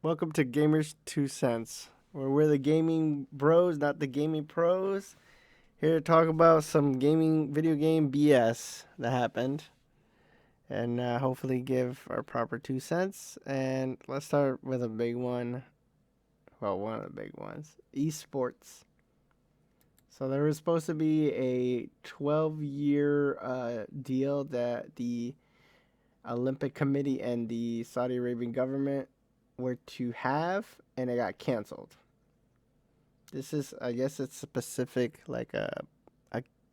Welcome to Gamers 2 Cents, where we're the gaming bros, not the gaming pros. Here to talk about some video game BS that happened, and hopefully give our proper 2 cents. And let's start with a big one. Well, one of the big ones, esports. So there was supposed to be a 12-year deal that the Olympic Committee and the Saudi Arabian government were to have, and it got canceled. This is, I guess, it's specific, like a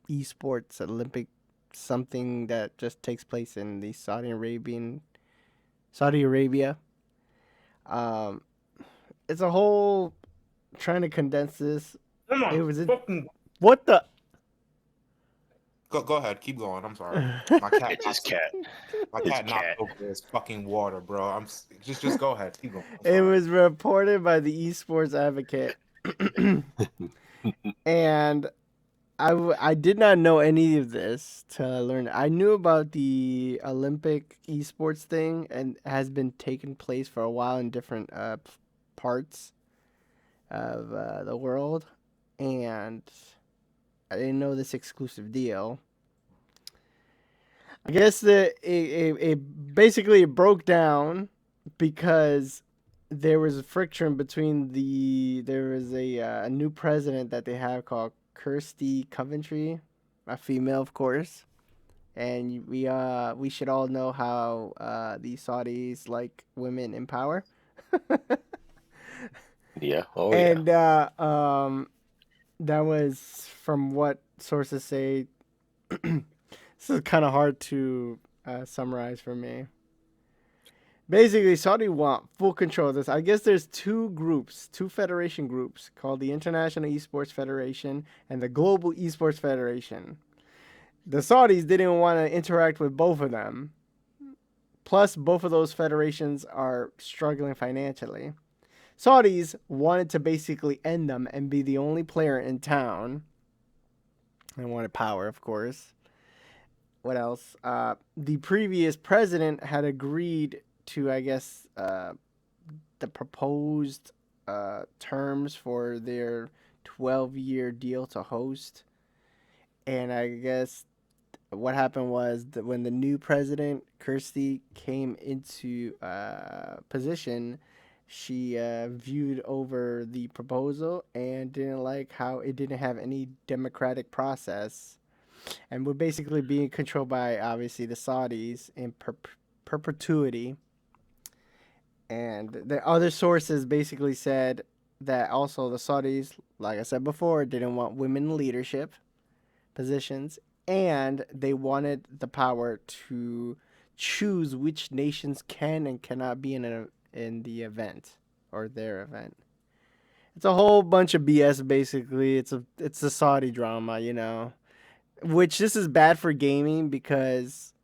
esports Olympic something that just takes place in the Saudi Arabia. Um, it's a whole trying to condense this. Come on, It was fucking what the. go ahead, keep going. I'm sorry. My cat, It's his cat. my His cat knocked cat. over his fucking water, bro. Just go ahead, keep going. I'm It sorry. was reported by the esports advocate, and I did not know any of this to learn. I knew about the Olympic esports thing and has been taking place for a while in different parts of the world, and I didn't know this exclusive deal. I guess it basically broke down because there was a friction between there was a new president that they have called Kirsty Coventry, a female, of course, and we should all know how the Saudis like women in power. Yeah. Oh, And yeah. that was from what sources say. This is kind of hard to summarize for me. Basically, Saudi want full control of this. I guess there's two federation groups called the International Esports Federation and the Global Esports Federation. The Saudis didn't want to interact with both of them. Plus, both of those federations are struggling financially. Saudis wanted to basically end them and be the only player in town. They wanted power, of course. What else? The previous president had agreed to, I guess, the proposed terms for their 12-year deal to host. And I guess what happened was that when the new president, Kirsty, came into position, she viewed over the proposal and didn't like how it didn't have any democratic process and would basically be controlled by obviously the Saudis in perpetuity. And the other sources basically said that also the Saudis, like I said before, didn't want women in leadership positions, and they wanted the power to choose which nations can and cannot be in the event or their event. It's a whole bunch of BS. Basically, it's a Saudi drama. Which this is bad for gaming because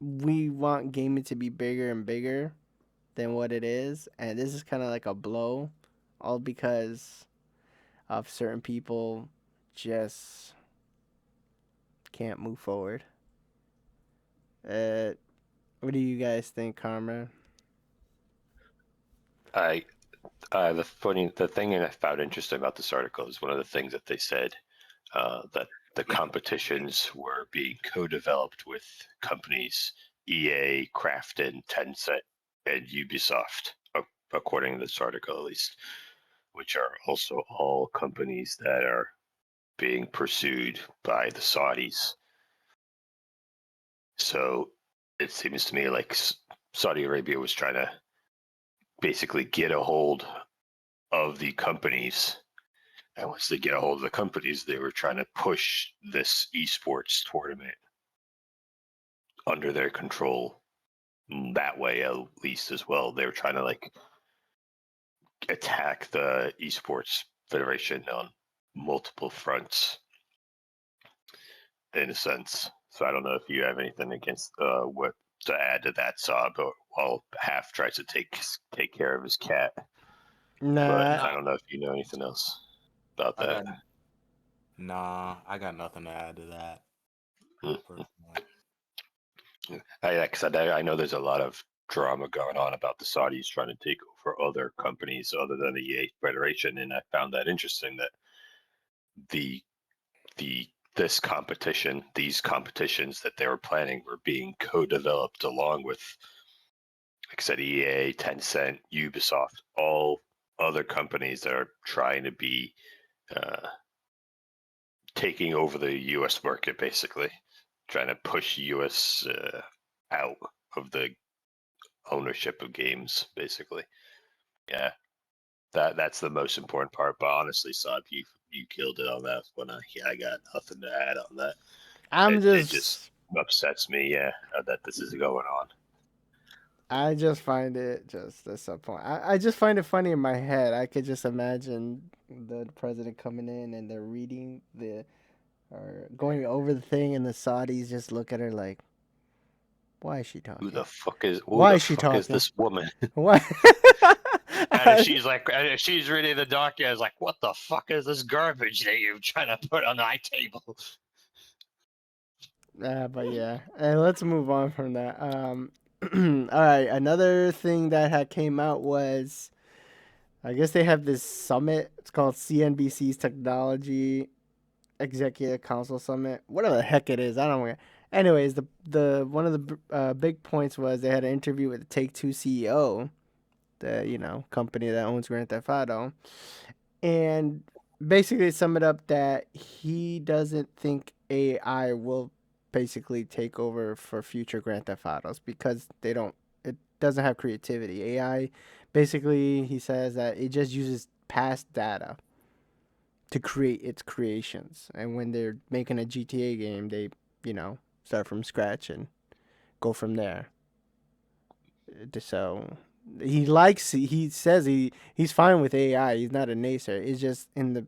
we want gaming to be bigger and bigger than what it is, and this is kind of like a blow, all because of certain people just can't move forward. What do you guys think, Karma? The thing that I found interesting about this article is one of the things that they said that the competitions were being co-developed with companies EA, Krafton, Tencent, and Ubisoft, according to this article at least, which are also all companies that are being pursued by the Saudis. So it seems to me like Saudi Arabia was trying to basically get a hold of the companies. And once they get a hold of the companies, they were trying to push this esports tournament under their control that way, at least as well. They were trying to like attack the esports federation on multiple fronts, in a sense. So I don't know if you have anything against what to add to that, Sob, while Half tries to take care of his cat. Nah, But I don't know if you know anything else about that. I got nothing to add to that. Because I know there's a lot of drama going on about the Saudis trying to take over other companies other than the EA Federation, and I found that interesting that the these competitions that they were planning were being co-developed along with, like I said, EA, Tencent, Ubisoft, all other companies that are trying to be taking over the U.S. market, basically trying to push U.S. Out of the ownership of games, basically. Yeah, that's the most important part. But honestly, Saab, you killed it on that one. I got nothing to add on that. It just upsets me, yeah, that this is going on. I just find it just disappointing. I just find it funny in my head. I could just imagine the president coming in and they're reading or going over the thing, and the Saudis just look at her like, "Why is she talking? Who the fuck is Talking? this woman?" Why?" And she's like, she's reading the document. I was like, "What the fuck is this garbage that you're trying to put on my table?" But yeah, and let's move on from that. All right, another thing that had came out was, I guess they have this summit. It's called CNBC's Technology Executive Council Summit. Whatever the heck it is, I don't know. Anyways, the one of the big points was they had an interview with the Take-Two CEO, the company that owns Grand Theft Auto, and basically sum it up that he doesn't think AI will basically take over for future Grand Theft Autos because it doesn't have creativity. AI, basically, he says that it just uses past data to create its creations, and when they're making a GTA game, they start from scratch and go from there. So he says he's fine with AI. He's not a naysayer. It's just in the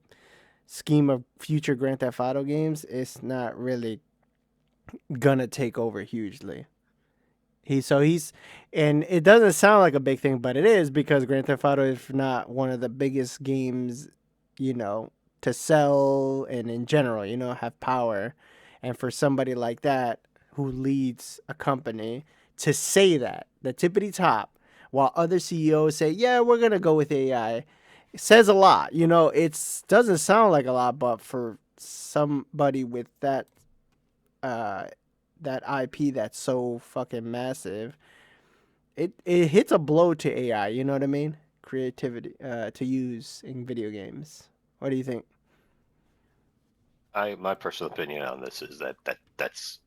scheme of future Grand Theft Auto games, it's not really gonna take over hugely. He's and it doesn't sound like a big thing, but it is, because Grand Theft Auto is not one of the biggest games, you know, to sell and in general, have power. And for somebody like that who leads a company to say that, the tippity top, while other CEOs say, "Yeah, we're gonna go with AI," it says a lot. It doesn't sound like a lot, but for somebody with uh, that IP that's so fucking massive, it hits a blow to AI. You know what I mean? Creativity to use in video games. What do you think? My personal opinion on this is that's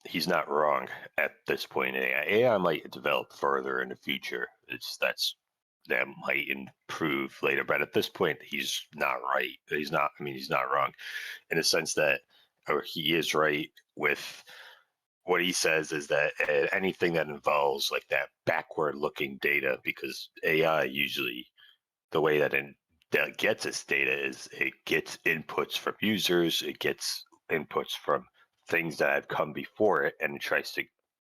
he's not wrong at this point. AI might develop further in the future. That might improve later, but at this point, he's not right. He's not. I mean, he's not wrong in the sense that, or he is right with what he says is that anything that involves like that backward-looking data, because AI usually the way that gets its data is it gets inputs from users, it gets inputs from things that have come before it, and it tries to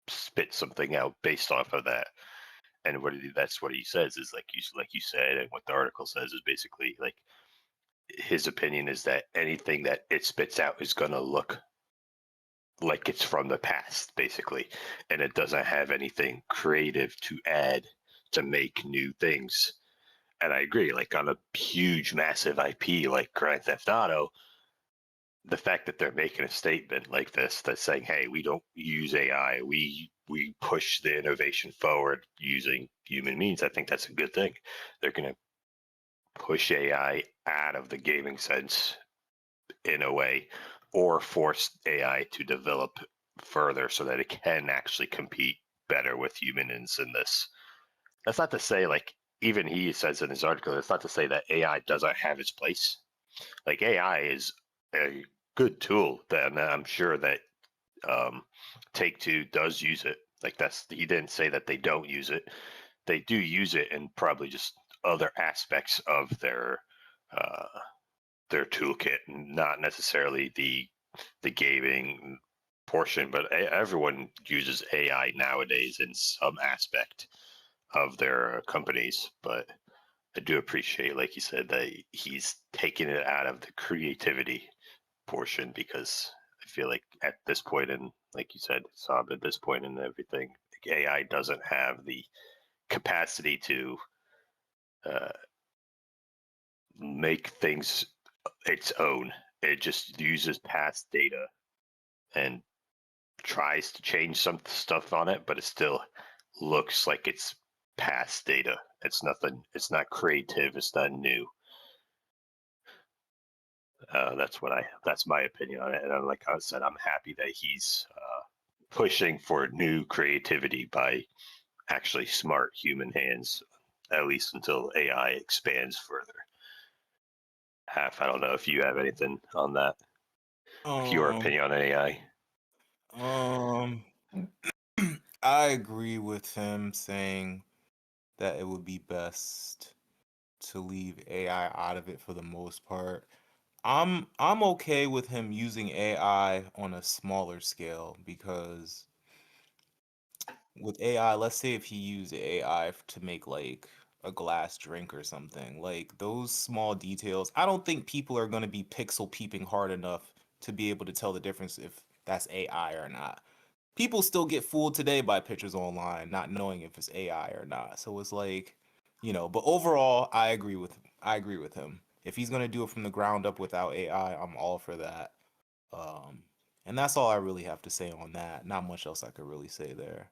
spit something out based off of that. And that's what he says is like you said, and what the article says is basically like his opinion is that anything that it spits out is going to look like it's from the past, basically, and it doesn't have anything creative to add to make new things. And I agree, like on a huge, massive IP like Grand Theft Auto, the fact that they're making a statement like this that's saying, "Hey, we don't use AI. We push the innovation forward using human means." I think that's a good thing. They're going to push AI out of the gaming sense in a way, or force AI to develop further so that it can actually compete better with humans in this. That's not to say, like, even he says in his article, it's not to say that AI doesn't have its place. Like, AI is a good tool, and I'm sure that Take Two does use it. Like, he didn't say that they don't use it. They do use it in probably just other aspects of their toolkit, not necessarily the gaming portion, but everyone uses AI nowadays in some aspect of their companies. But I do appreciate, like you said, that he's taking it out of the creativity portion, because I feel like at this point, and like you said, Saab, at this point in everything, AI doesn't have the capacity to make things its own. It just uses past data and tries to change some stuff on it, but it still looks like it's past data. It's nothing. It's not creative. It's not new. That's my opinion on it. And like I said, I'm happy that he's pushing for new creativity by actually smart human hands, at least until AI expands further. I don't know if you have anything on that. Your Um, opinion on AI? um, I agree with him saying that it would be best to leave AI out of it for the most part. I'm okay with him using AI on a smaller scale because with AI, let's say if he used AI to make like a glass drink or something, like those small details, I don't think people are going to be pixel peeping hard enough to be able to tell the difference if that's AI or not. People still get fooled today by pictures online, not knowing if it's AI or not. So it's like, but overall, I agree with him. If he's going to do it from the ground up without AI, I'm all for that. Um, and that's all I really have to say on that. Not much else I could really say there.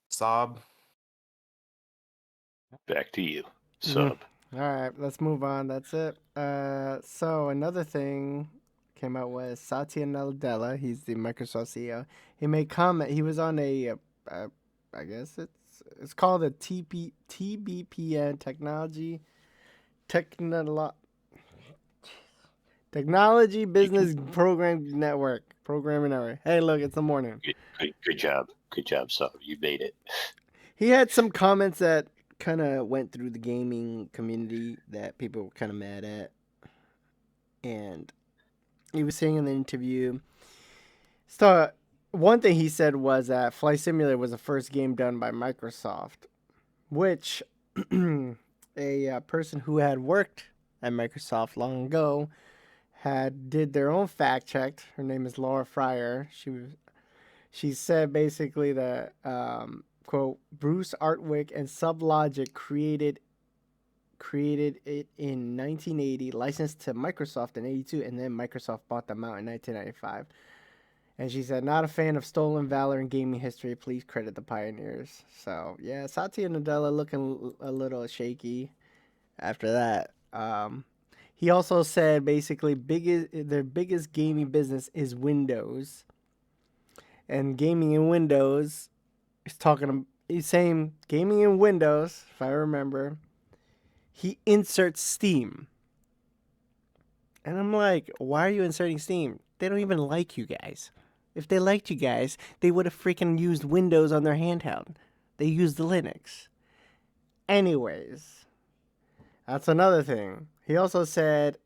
Sob. Back to you, Mm. sub. All right, let's move on. That's it. So another thing came out was Satya Nadella. He's the Microsoft CEO. He made comment. He was on uh I guess it's called a TBPN technolo- technology business programming network. Hey, look, it's the morning. Good job. Good job, sub. You made it. He had some comments that kind of went through the gaming community that people were kind of mad at, and he was saying in the interview. So one thing he said was that Flight Simulator was the first game done by Microsoft, which a person who had worked at Microsoft long ago had did their own fact check. Her name is Laura Fryer. She said basically that quote Bruce Artwick and Sublogic created it in 1980, licensed to Microsoft in 82, and then Microsoft bought them out in 1995. And she said, not a fan of stolen valor in gaming history. Please credit the pioneers. So, yeah, Satya Nadella looking a little shaky after that. He also said basically their biggest gaming business is Windows. And gaming in Windows, he's saying gaming in Windows, if I remember, he inserts Steam. And I'm like, why are you inserting Steam? They don't even like you guys. If they liked you guys, they would have freaking used Windows on their handheld. They used the Linux. Anyways, that's another thing. He also said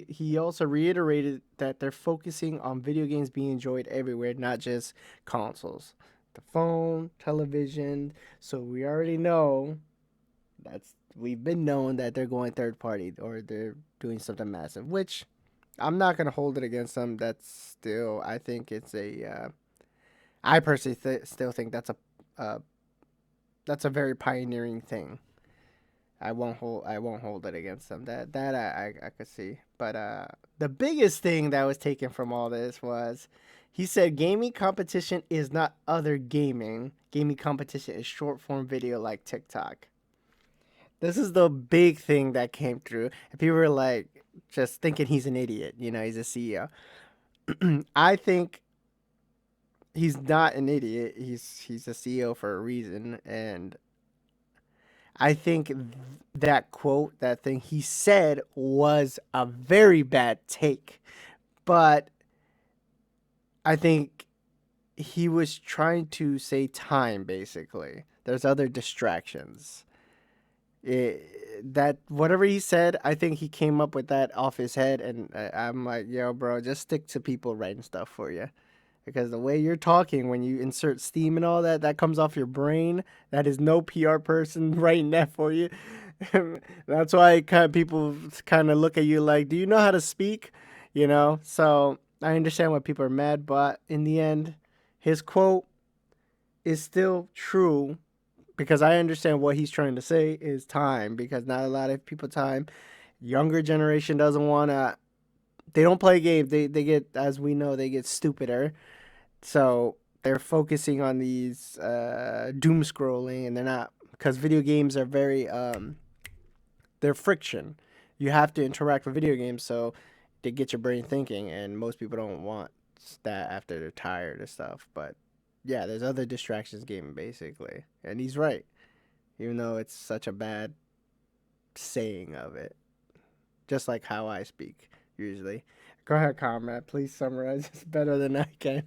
he also reiterated that they're focusing on video games being enjoyed everywhere, not just consoles. The phone, television. So we already know we've been known that they're going third party or they're doing something massive, which I'm not gonna hold it against them. That's still, I think it's I personally still think uh, that's a very pioneering thing. I won't hold it against them. That I could see. But the biggest thing that was taken from all this was he said gaming competition is not other gaming. Gaming competition is short form video like TikTok. This is the big thing that came through. And people were like just thinking he's an idiot. He's a CEO. I think he's not an idiot. He's a CEO for a reason, and I think that quote, that thing he said, was a very bad take. But I think he was trying to say time. Basically, there's other distractions. That whatever he said, I think he came up with that off his head, and I'm like, yo, bro, just stick to people writing stuff for you. Because the way you're talking when you insert steam and all that, that comes off your brain. That is no PR person writing that for you. That's why people kind of look at you like, do you know how to speak? So I understand why people are mad, but in the end, his quote is still true because I understand what he's trying to say is time because not a lot of people time. Younger generation doesn't want to. They don't play games. They get, as we know, they get stupider. So they're focusing on these doom scrolling, and they're not, because video games are very they're friction. You have to interact with video games, so they get your brain thinking, and most people don't want that after they're tired or stuff. But yeah, there's other distractions gaming basically, and he's right, even though it's such a bad saying of it. Just like how I speak usually. Go ahead, comrade. Please summarize this better than I can.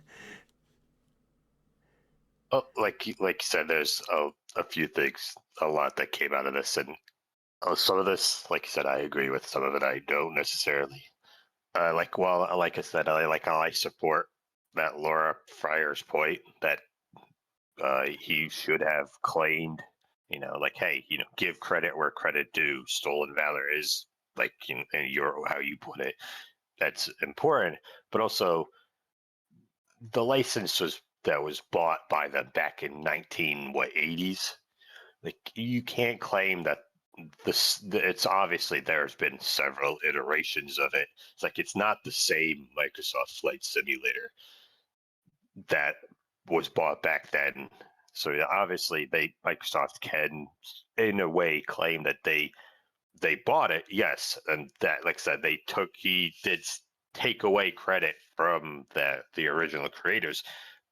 Oh, like you said, there's a few things, a lot that came out of this, and some of this, like you said, I agree with. Some of it, I don't necessarily. Like I said, I like how I support that Laura Fryer's point that he should have claimed, like, hey, give credit where credit due. Stolen valor is like, in your how you put it, that's important, but also the license that was bought by them back in 80s. Like, you can't claim that it's obviously there's been several iterations of it. It's like it's not the same Microsoft Flight Simulator that was bought back then. So obviously Microsoft can in a way claim that they bought it, yes, and that, like I said, he did take away credit from the original creators,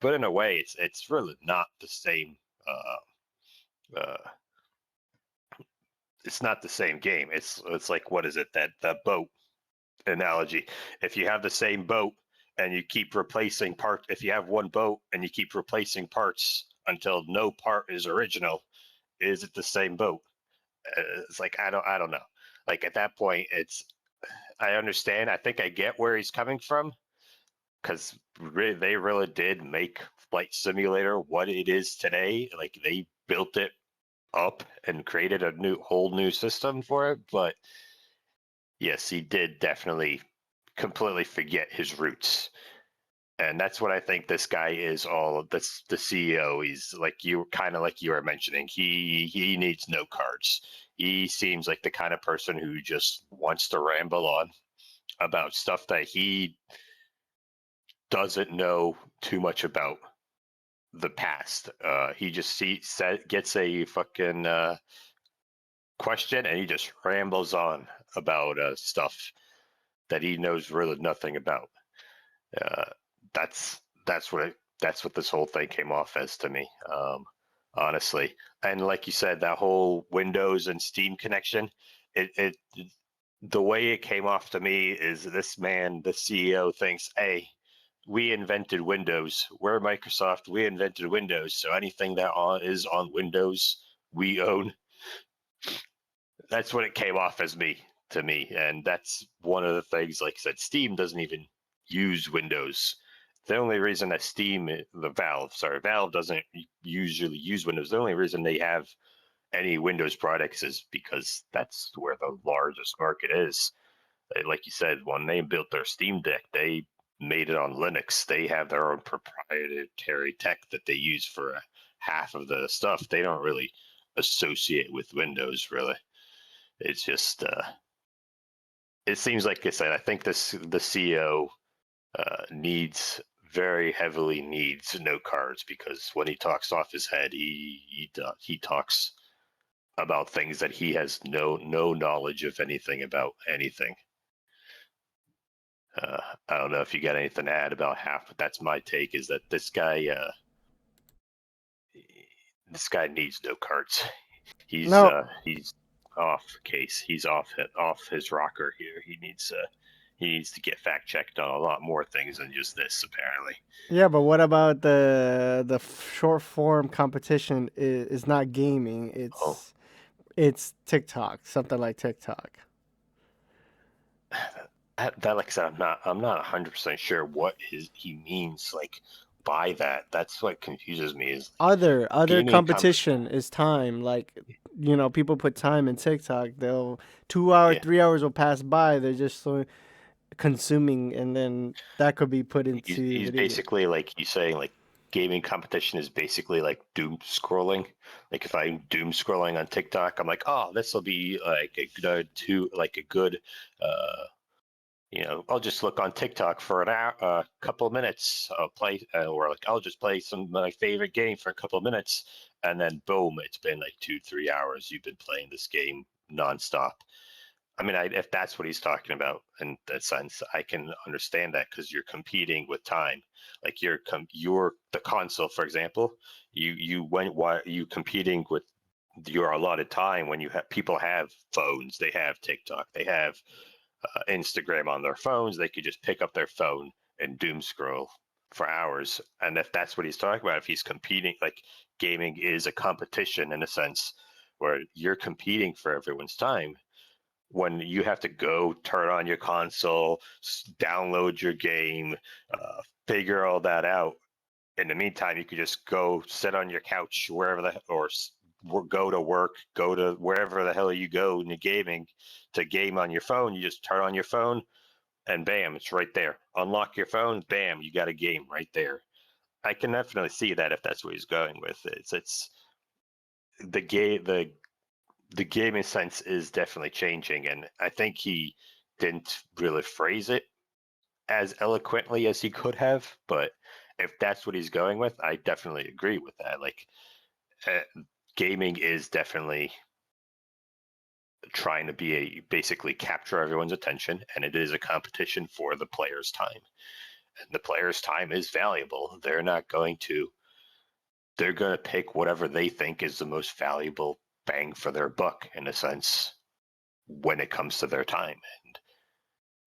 but in a way it's really not the same. Uh, it's not the same game. It's like, what is it, that the boat analogy? If you have the same boat and you keep replacing parts, if you have one boat and you keep replacing parts until no part is original, is it the same boat? It's like, I don't know. Like, at that point, I understand. I think I get where he's coming from, because they really did make Flight Simulator what it is today. Like, they built it up and created a whole new system for it. But yes, he did definitely completely forget his roots. And that's what I think this guy is all this the CEO. He's like like you were mentioning. He needs no cards. He seems like the kind of person who just wants to ramble on about stuff that he doesn't know too much about the past. He just gets a fucking question and he just rambles on about stuff that he knows really nothing about. Uh, that's that's what this whole thing came off as to me, honestly. And like you said, that whole Windows and Steam connection, it the way it came off to me is this man, the CEO, thinks, hey, we invented Windows. We're Microsoft. We invented Windows. So anything that is on Windows, we own. That's what it came off as to me. And that's one of the things, like I said, Steam doesn't even use Windows. The only reason that Valve doesn't usually use Windows. The only reason they have any Windows products is because that's where the largest market is. Like you said, when they built their Steam Deck, they made it on Linux. They have their own proprietary tech that they use for half of the stuff. They don't really associate with Windows, really. It's just, it seems like I said, I think the CEO very heavily needs no cards, because when he talks off his head, he talks about things that he has no knowledge of anything about anything. I don't know if you got anything to add about half, but that's my take, is that this guy needs no cards. He's No, off case. He's off his rocker here. He needs to get fact checked on a lot more things than just this, apparently. yeah, but what about the short form competition is not gaming. It's TikTok, something like TikTok. That, like I said, I'm not 100% sure what he means, like, by that. That's what confuses me, is Other gaming competition is time. Like, people put time in TikTok. They'll 2 hours, Yeah, 3 hours will pass by. They're just so consuming, and then that could be put into he's video game. basically like, he's saying, like, gaming competition is basically like doom scrolling. Like if I'm doom scrolling on TikTok, I'm like, oh, this will be like a good I'll just look on TikTok for an hour, a couple of minutes. I'll play, or like I'll just play some of my favorite game for a couple of minutes, and then boom, it's been like 2-3 hours. You've been playing this game nonstop. I mean, if that's what he's talking about in that sense, I can understand that because you're competing with time. Like you're the console, for example. Why you competing with your allotted time when you have people have phones, they have TikTok, they have Instagram on their phones. They could just pick up their phone and doom scroll for hours. And if that's what he's talking about, if he's competing, like gaming is a competition in a sense where you're competing for everyone's time when you have to go turn on your console, download your game, figure all that out. In the meantime, you could just go sit on your couch wherever or go to work, go to wherever the hell you go in the gaming to game on your phone. You just turn on your phone and bam, it's right there. Unlock your phone, bam, you got a game right there. I can definitely see that if that's what he's going with. It's the game the gaming sense is definitely changing, and I think he didn't really phrase it as eloquently as he could have. But if that's what he's going with, I definitely agree with that. Like, gaming is definitely trying to basically capture everyone's attention, and it is a competition for the player's time. And the player's time is valuable. They're going to pick whatever they think is the most valuable bang for their buck in a sense when it comes to their time.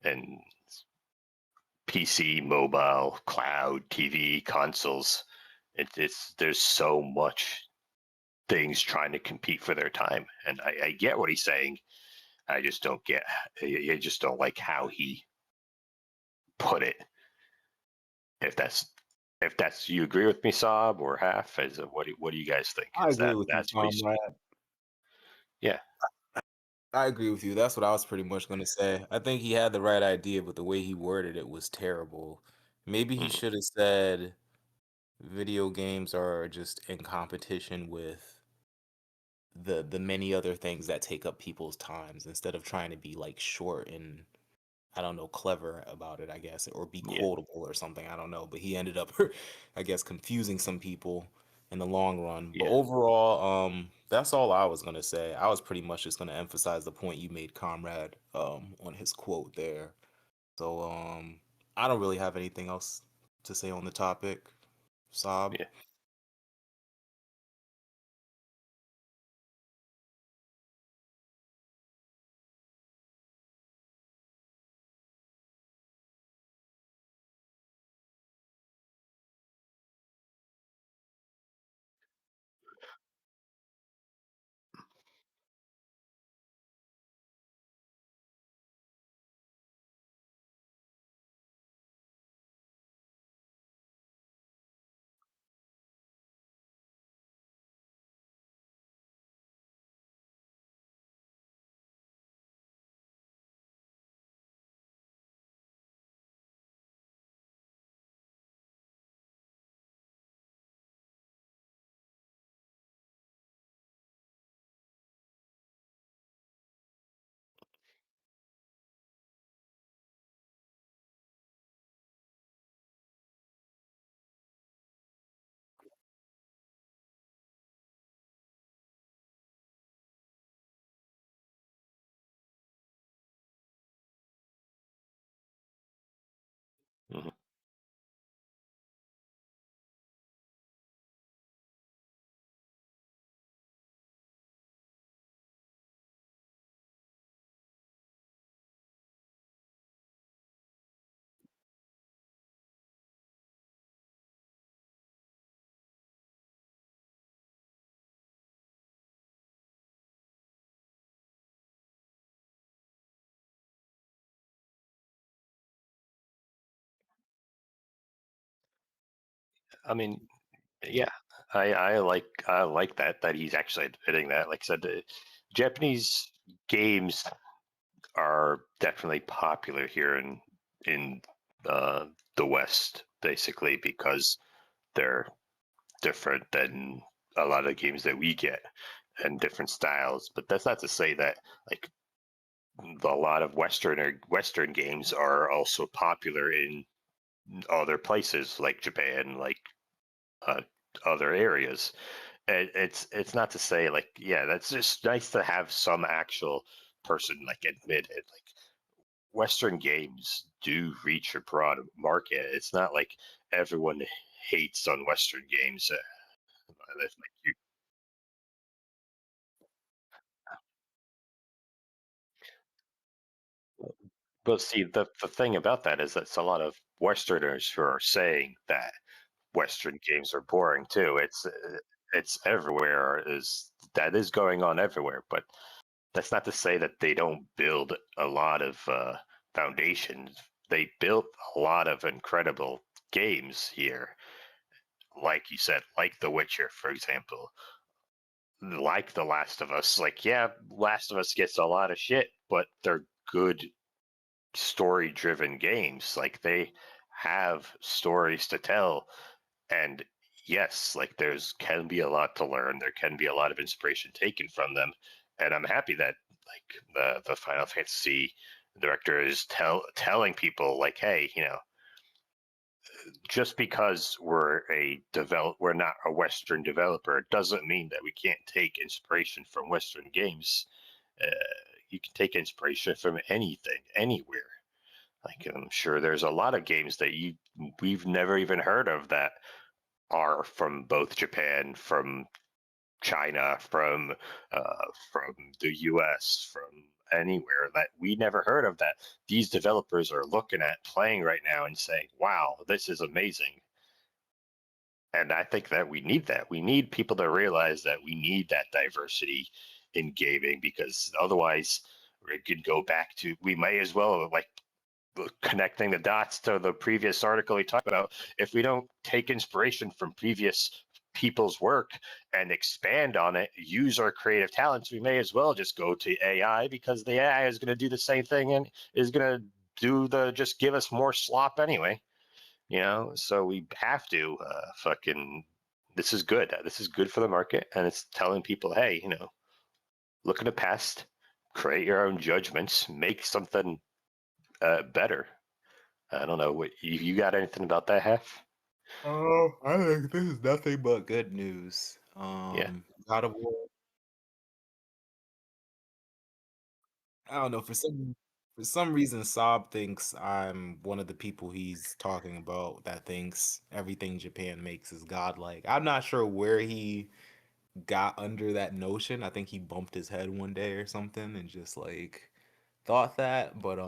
And PC, mobile, cloud, TV, consoles, there's so much things trying to compete for their time. And I get what he's saying. I just don't get. I just don't like how he put it. If that's you agree with me, Saab, or half? What do you guys think? I Is agree that with you, that's what he's? Comrade. Yeah. I agree with you. That's what I was pretty much going to say. I think he had the right idea, but the way he worded it was terrible. Maybe he Mhm. should have said video games are just in competition with the many other things that take up people's times instead of trying to be like short and I don't know, clever about it, I guess, or be Yeah. quotable or something. I don't know. But he ended up, I guess, confusing some people in the long run. But Yeah. overall, that's all I was gonna say. I was pretty much just gonna emphasize the point you made, comrade, on his quote there. So, I don't really have anything else to say on the topic. Sob. Yeah. Mhm. I mean, yeah, I like that he's actually admitting that. Like I said, the Japanese games are definitely popular here in the West, basically because they're different than a lot of the games that we get and different styles. But that's not to say that like a lot of Western games are also popular in other places like Japan, like uh, other areas. It's not to say like yeah, that's just nice to have some actual person like admit it. Like Western games do reach a broad market. It's not like everyone hates on Western games. Like you, but see, the thing about that is that's a lot of Westerners who are saying that Western games are boring too. It's everywhere. That is going on everywhere, but that's not to say that they don't build a lot of foundations. They built a lot of incredible games here, like you said, like The Witcher, for example, like The Last of Us. Like, yeah, Last of Us gets a lot of shit, but they're good story-driven games. Like, they have stories to tell, and yes, like there's can be a lot to learn. There can be a lot of inspiration taken from them, and I'm happy that like the Final Fantasy director is telling people like, hey, just because we're not a Western developer doesn't mean that we can't take inspiration from Western games. Uh, you can take inspiration from anything, anywhere. Like I'm sure there's a lot of games that we've never even heard of that are from both Japan, from China, from the U.S., from anywhere that we never heard of that these developers are looking at playing right now and saying, "Wow, this is amazing." And I think that we need that. We need people to realize that we need that diversity in gaming because otherwise we could go back to we may as well like connecting the dots to the previous article we talked about, if we don't take inspiration from previous people's work and expand on it, use our creative talents, we may as well just go to AI because the AI is going to do the same thing and is going to just give us more slop anyway. So we have to fucking. This is good. This is good for the market, and it's telling people, hey, look at the past, create your own judgments, make something better. I don't know what you got anything about that half? Oh, I think this is nothing but good news. Yeah. God of War. I don't know for some reason Saab thinks I'm one of the people he's talking about that thinks everything Japan makes is godlike. I'm not sure where he got under that notion. I think he bumped his head one day or something and just like thought that, but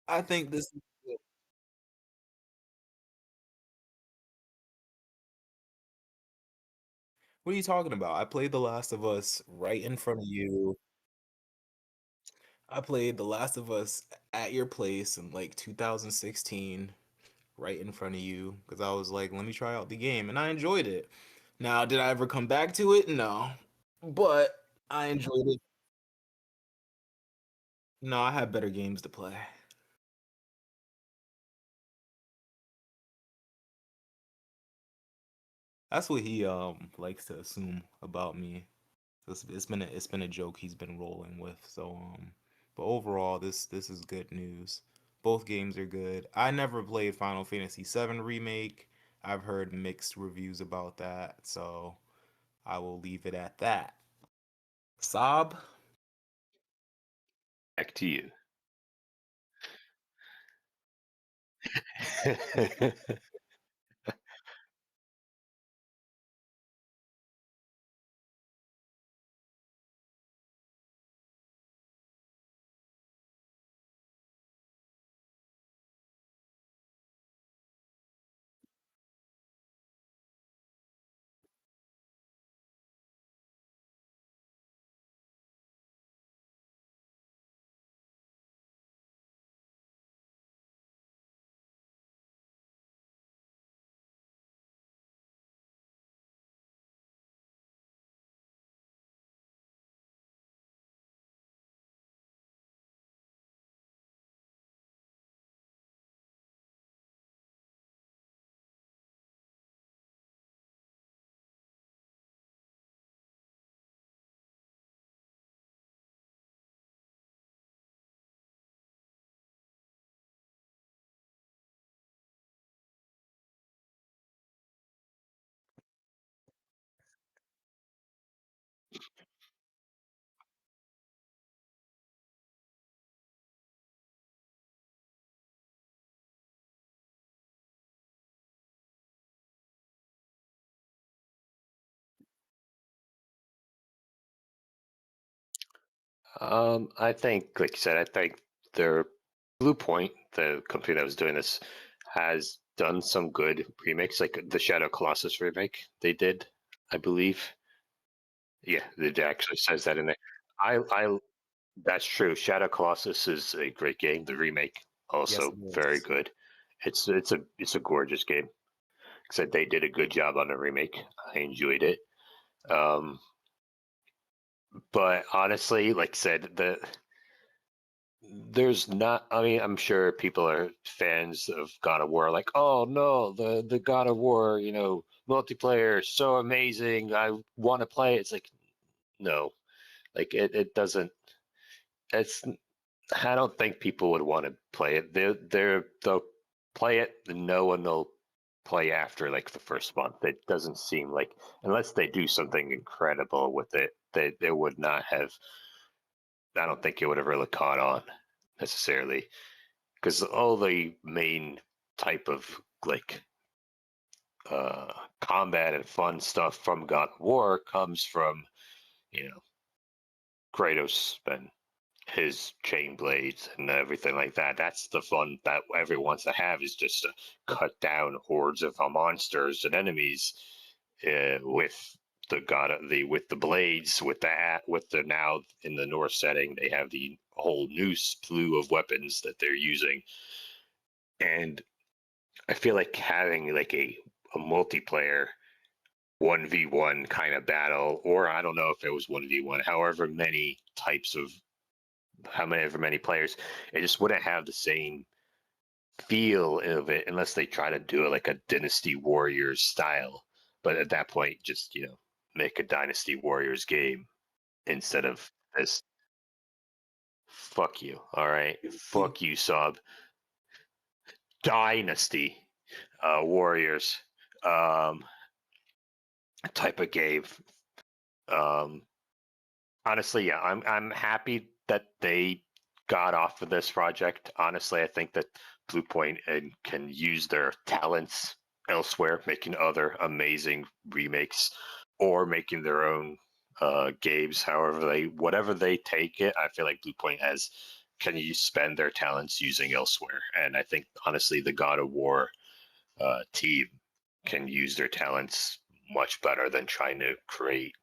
I think this what are you talking about? I played The Last of Us right in front of you. I played The Last of Us at your place in like 2016, right in front of you, because I was like, let me try out the game, and I enjoyed it. Now, did I ever come back to it? No. But I enjoyed it. No, I had better games to play. That's what he likes to assume about me. It's been a joke he's been rolling with. So but overall this is good news. Both games are good. I never played Final Fantasy VII Remake. I've heard mixed reviews about that, so I will leave it at that. Sob? Back to you. I think, like you said, I think their Blue Point, the company that was doing this, has done some good remakes, like the Shadow Colossus remake they did, I believe. Yeah, it actually says that in there. I That's true. Shadow Colossus is a great game. The remake Yes, also it very is. good. It's a gorgeous game. Said they did a good job on the remake. I enjoyed it. Um, but honestly, like I said, there's not. I mean, I'm sure people are fans of God of War. Like, oh no, the God of War, multiplayer is so amazing. I want to play it. It's like, no, like it doesn't. It's I don't think people would want to play it. They'll play it, and no one will play after like the first month. It doesn't seem like unless they do something incredible with it, they would not have. I don't think it would have really caught on necessarily because all the main type of like combat and fun stuff from God of War comes from you know Kratos and his chain blades and everything like that. That's the fun that everyone wants to have is just to cut down hordes of monsters and enemies with with the blades with the now in the Norse setting they have the whole new slew of weapons that they're using, and I feel like having like a multiplayer 1v1 kind of battle, or I don't know if it was 1v1, however many types of however many players, it just wouldn't have the same feel of it unless they try to do it like a Dynasty Warriors style. But at that point, just make a Dynasty Warriors game instead of this. Fuck you. All right. Fuck you, Sub. Dynasty Warriors um, type of game. Um, Honestly, yeah, I'm happy that they got off of this project. Honestly, I think that Bluepoint can use their talents elsewhere, making other amazing remakes or making their own games. However, whatever they take it, I feel like Bluepoint has can you spend their talents using elsewhere. And I think honestly, the God of War team can use their talents much better than trying to create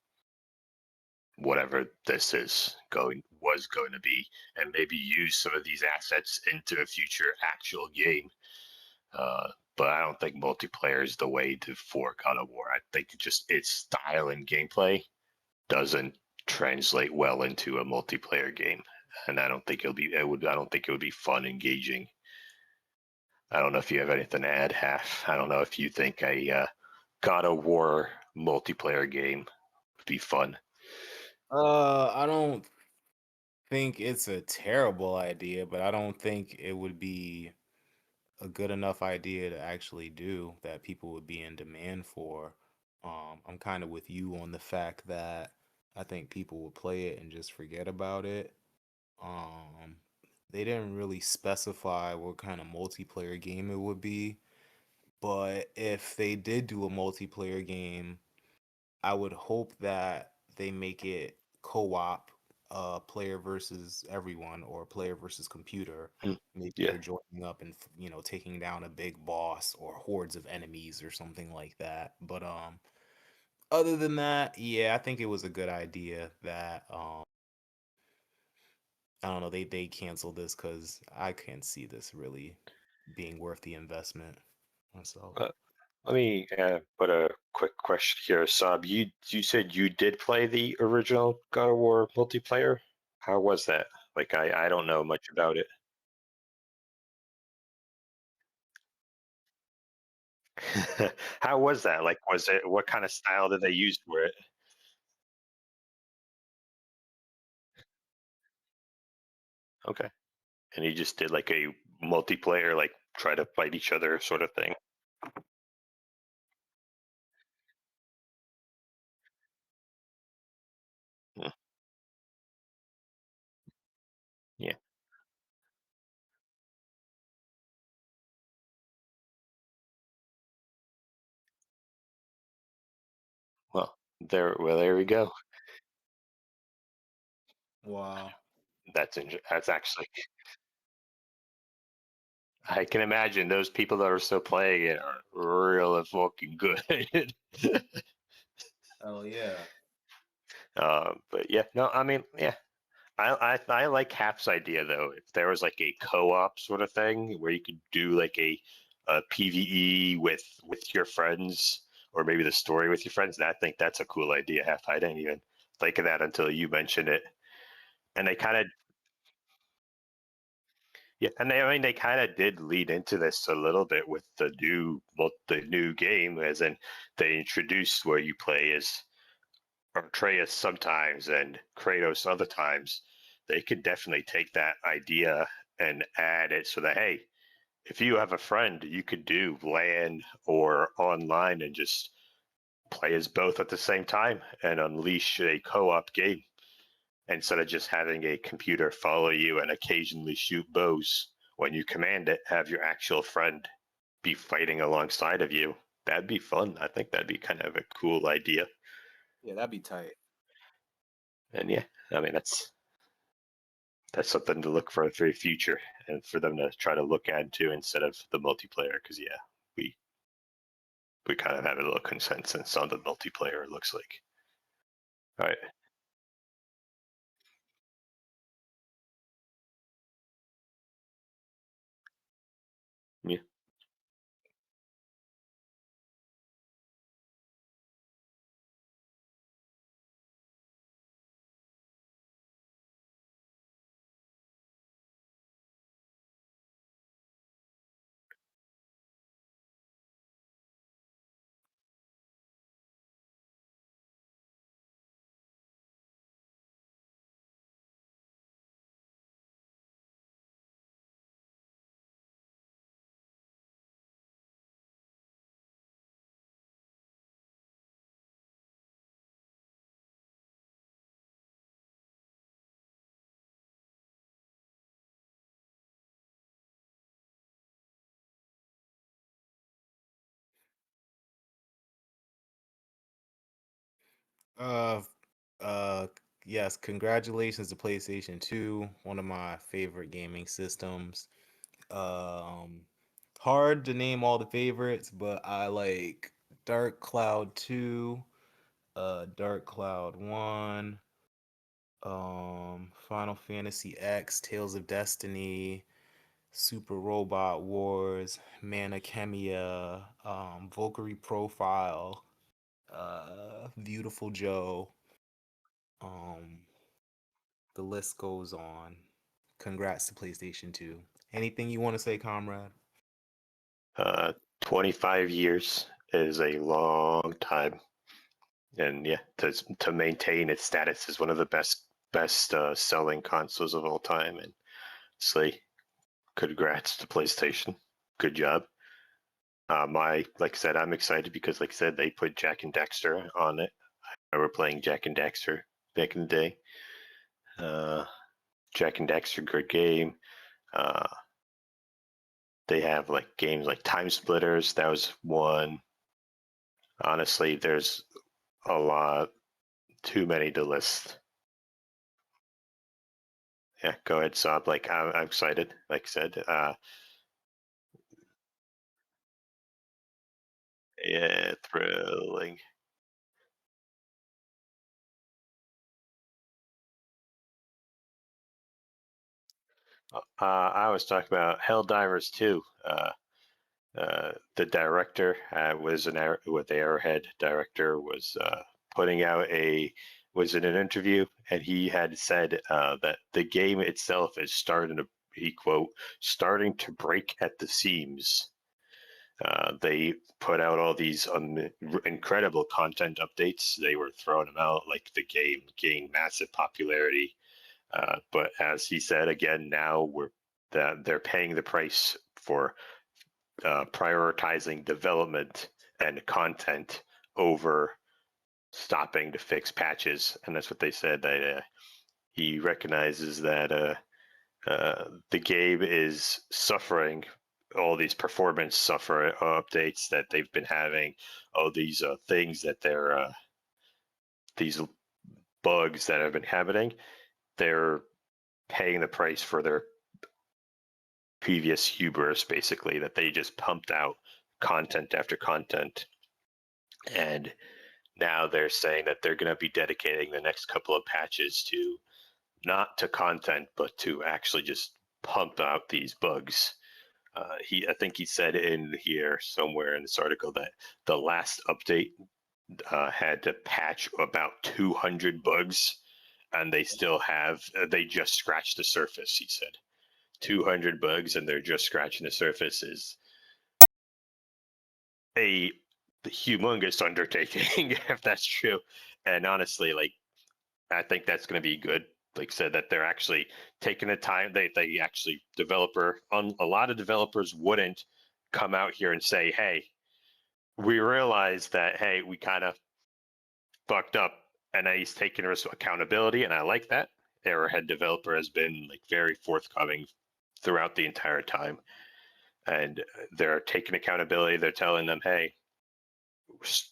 whatever this is going was going to be, and maybe use some of these assets into a future actual game. But I don't think multiplayer is the way to for God of War. I think just its style and gameplay doesn't translate well into a multiplayer game, and I don't think it'll be. It would. I don't think it would be fun, engaging. I don't know if you have anything to add, Half. I don't know if you think a God of War multiplayer game would be fun. I don't think it's a terrible idea, but I don't think it would be a good enough idea to actually do that people would be in demand for. I'm kind of with you on the fact that I think people would play it and just forget about it. Um, they didn't really specify what kind of multiplayer game it would be, but if they did do a multiplayer game, I would hope that they make it co-op, player versus everyone or player versus computer. Mm, Maybe yeah. you're joining up and taking down a big boss or hordes of enemies or something like that. But other than that, yeah, I think it was a good idea that I don't know, they canceled this because I can't see this really being worth the investment myself. Let me put a quick question here, Sab. You said you did play the original God of War multiplayer. How was that? Like I don't know much about it. How was that? Like was it what kind of style did they use for it? Okay. And you just did like a multiplayer, like try to fight each other sort of thing. There we go. Wow. That's actually, I can imagine those people that are still playing it are real fucking good. Oh yeah. But yeah, no, I mean, yeah, I like Hap's idea though. If there was like a co-op sort of thing where you could do like a PVE with your friends, or maybe the story with your friends, I think that's a cool idea. Hap, I didn't even think of that until you mentioned it. And they kind of, yeah, and I mean they kind of did lead into this a little bit with the new game, as in they introduced where you play as Atreus sometimes and Kratos other times. They could definitely take that idea and add it so that, hey, if you have a friend, you could do LAN or online and just play as both at the same time and unleash a co-op game instead of just having a computer follow you and occasionally shoot bows. When you command it, have your actual friend be fighting alongside of you. That'd be fun. I think that'd be kind of a cool idea. Yeah, that'd be tight. And yeah, I mean that's something to look for the future and for them to try to look at too instead of the multiplayer. Because yeah, we we kind of have a little consensus on the multiplayer. It looks like. All right. Yeah. Uh, uh, yes, congratulations to PlayStation 2, one of my favorite gaming systems. Um, Hard to name all the favorites, but I like Dark Cloud 2, Dark Cloud 1, Final Fantasy X, Tales of Destiny, Super Robot Wars, Mana Chemia, Valkyrie Profile, Beautiful Joe. Um, the list goes on. Congrats to PlayStation 2. Anything you want to say, comrade? Uh, 25 years is a long time, and yeah, to maintain its status as one of the best selling consoles of all time, and say congrats to PlayStation. Good job. Like I said, I'm excited because, like I said, they put Jack and Dexter on it. I remember playing Jack and Dexter back in the day. Uh, Jack and Dexter, good game. Uh, they have like games like Time Splitters. That was one. Honestly, there's a lot, too many to list. Yeah, go ahead, Sob. Like I'm excited. Like I said, yeah, thrilling. I was talking about Helldivers 2. The director was with the Arrowhead director was putting out was in an interview, and he had said that the game itself is starting to break at the seams. They put out all these incredible content updates. They were throwing them out like the game gained massive popularity. But as he said again, now they're paying the price for prioritizing development and content over stopping to fix patches, and that's what they said. That he recognizes that the game is suffering all these performance suffer updates that they've been having, all these things that they're these bugs that have been happening, they're paying the price for their previous hubris, basically, that they just pumped out content after content. And now they're saying that they're going to be dedicating the next couple of patches to not to content, but to actually just pump out these bugs. I think he said in here somewhere in this article that the last update had to patch about 200 bugs, and they still have. They just scratched the surface. He said 200 bugs, and they're just scratching the surface is a humongous undertaking if that's true. And honestly, like I think that's going to be good. Like I said, that they're actually taking the time. They actually a lot of developers wouldn't come out here and say, "Hey, we realize that hey, we kind of fucked up," and he's taking accountability, and I like that. Arrowhead developer has been like very forthcoming throughout the entire time, and they're taking accountability. They're telling them, "Hey,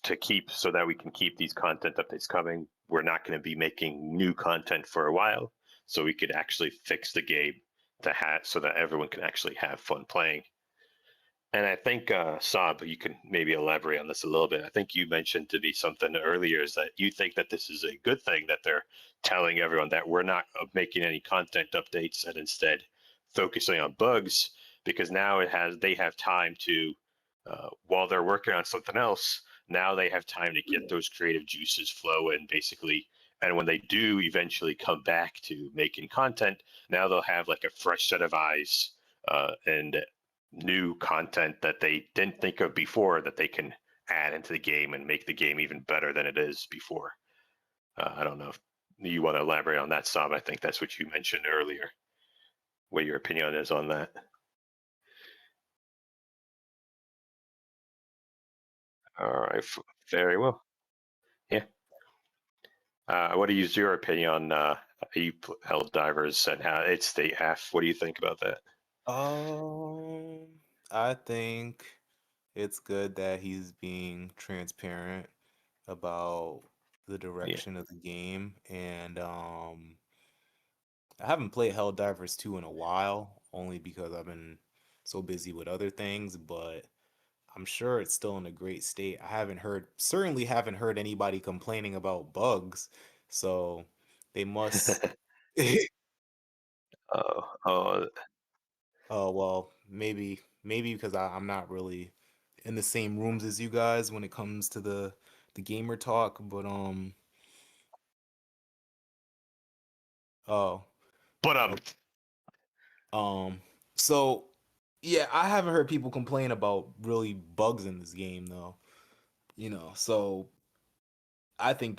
to keep so that we can keep these content updates coming. We're not going to be making new content for a while, so we could actually fix the game to so that everyone can actually have fun playing." And I think Saab, you can maybe elaborate on this a little bit. I think you mentioned to me something earlier is that you think that this is a good thing that they're telling everyone that we're not making any content updates and instead focusing on bugs because now they have time to while they're working on something else. Now they have time to get those creative juices flowing, basically. And when they do eventually come back to making content, now they'll have like a fresh set of eyes and new content that they didn't think of before that they can add into the game and make the game even better than it is before. I don't know if you want to elaborate on that, Sam. I think that's what you mentioned earlier. What your opinion is on that? All right, very well. Yeah. What is your opinion on Helldivers and how it's the F? What do you think about that? I think it's good that he's being transparent about the Yeah. direction of the game, and I haven't played Helldivers 2 in a while, only because I've been so busy with other things, but I'm sure it's still in a great state. Certainly haven't heard anybody complaining about bugs, so they must. Oh, Oh, well, maybe because I'm not really in the same rooms as you guys when it comes to the gamer talk, but oh, but oh, um so yeah, I haven't heard people complain about really bugs in this game though. So I think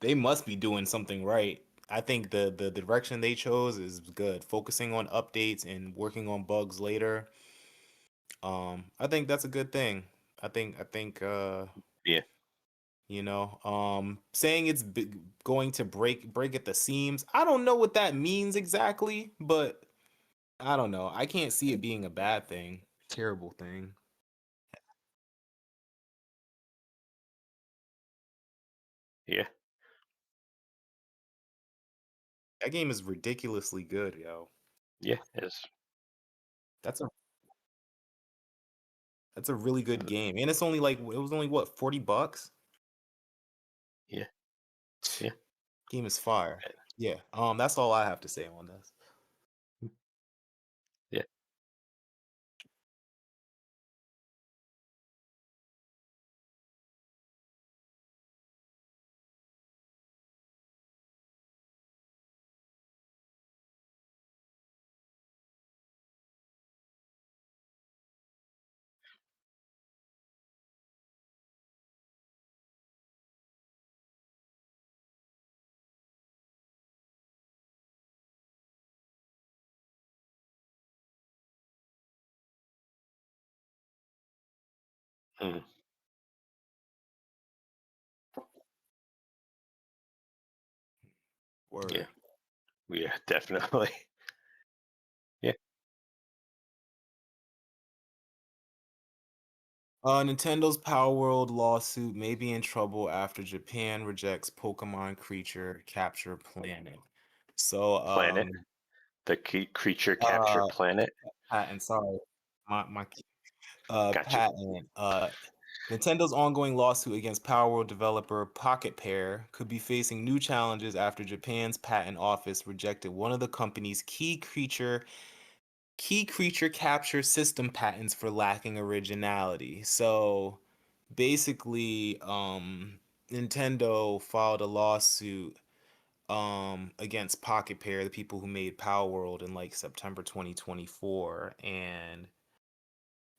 they must be doing something right. I think the direction they chose is good. Focusing on updates and working on bugs later. I think that's a good thing. I think yeah, saying it's going to break at the seams. I don't know what that means exactly, but I don't know. I can't see it being a bad thing, terrible thing. yeah, That game is ridiculously good, yo. yeah. It's That's a that's a really good game. And it was only what, $40? yeah, yeah, Game is fire. Yeah. That's all I have to say on this. yeah. Mm, yeah, Word. yeah. Definitely. Yeah, Nintendo's Power World lawsuit may be in trouble after Japan rejects Pokemon Creature Capture Planet. So, Planet, the creature capture uh, planet. patent. Sorry, my Gotcha. patent. Nintendo's ongoing lawsuit against Power World developer Pocket Pair could be facing new challenges after Japan's patent office rejected one of the company's key creature capture system patents for lacking originality. So basically, Nintendo filed a lawsuit against Pocket Pair, the people who made Power World in like September 2024, and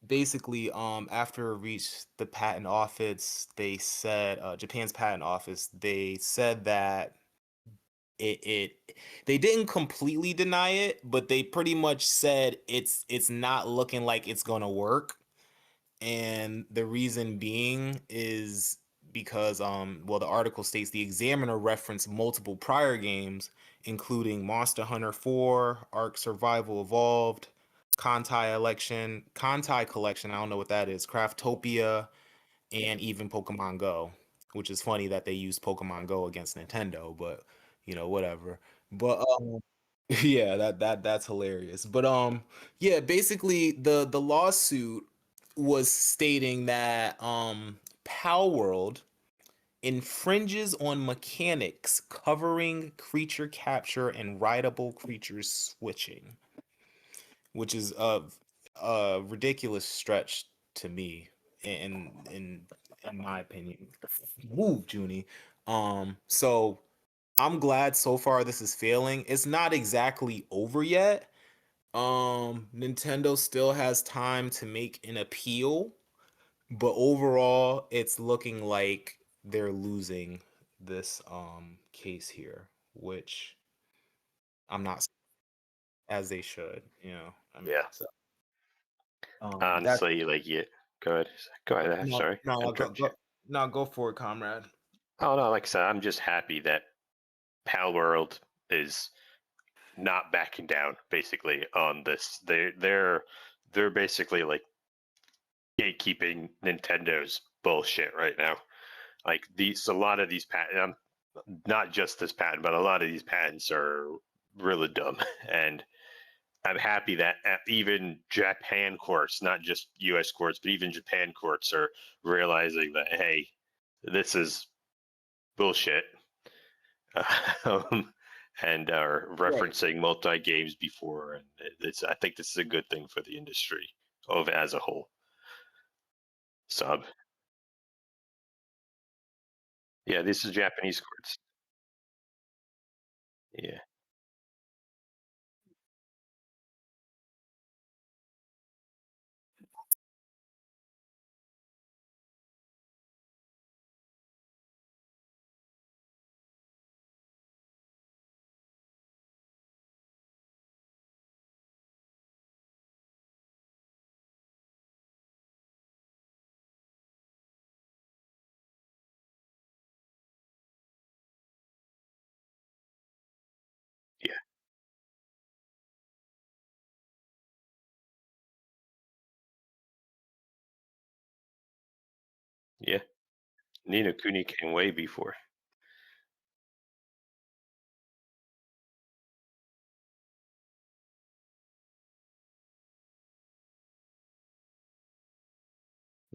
basically after it reached the patent office, they said Japan's patent office, they said that it they didn't completely deny it, but they pretty much said it's not looking like it's gonna work. And the reason being is because well, the article states the examiner referenced multiple prior games, including Monster Hunter 4, Ark Survival Evolved, Kantai Collection, I don't know what that is, Craftopia, and even Pokemon Go, which is funny that they used Pokemon Go against Nintendo, but whatever. But yeah, that's hilarious. But yeah, basically the lawsuit was stating that Pal World infringes on mechanics covering creature capture and rideable creatures switching, which is a ridiculous stretch to me in my opinion. Woo, Junie. So I'm glad so far this is failing. It's not exactly over yet. Nintendo still has time to make an appeal, but overall it's looking like they're losing this case here, which I'm not, as they should, I mean, Yeah. so that Honestly, like yeah. Go ahead. Go ahead. no Sorry, no go interrupt you. go no go for it, comrade. Oh no, like I said, I'm just happy that Pal World is not backing down. Basically, on this, they're basically like gatekeeping Nintendo's bullshit right now. Like a lot of these patents, not just this patent, but a lot of these patents are really dumb. And I'm happy that even Japan courts, not just U.S. courts, but even Japan courts are realizing that hey, this is bullshit, um, and are Right. referencing multi games before, and I think this is a good thing for the industry of as a whole. Sub, yeah, this is Japanese courts. Yeah, yeah, yeah. Nino Kuni came way before.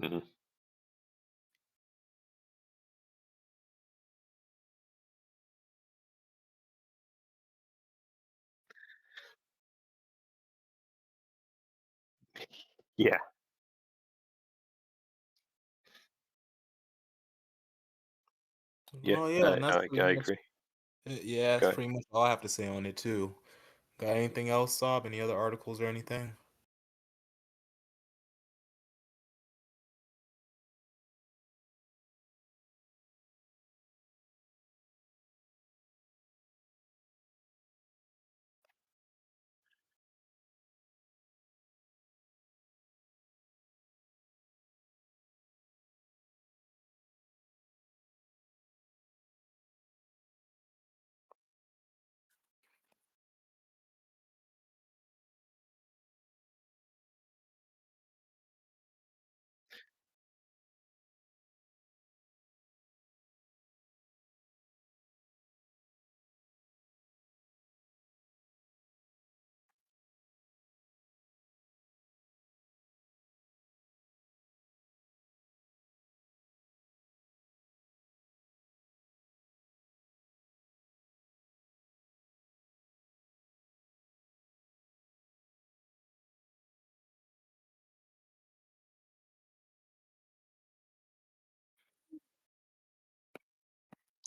Hmm. Yeah, yeah. Oh yeah, I, and that's I, pretty I much agree. yeah, that's Go ahead. pretty much all I have to say on it too. Got anything else, Sob? Any other articles or anything?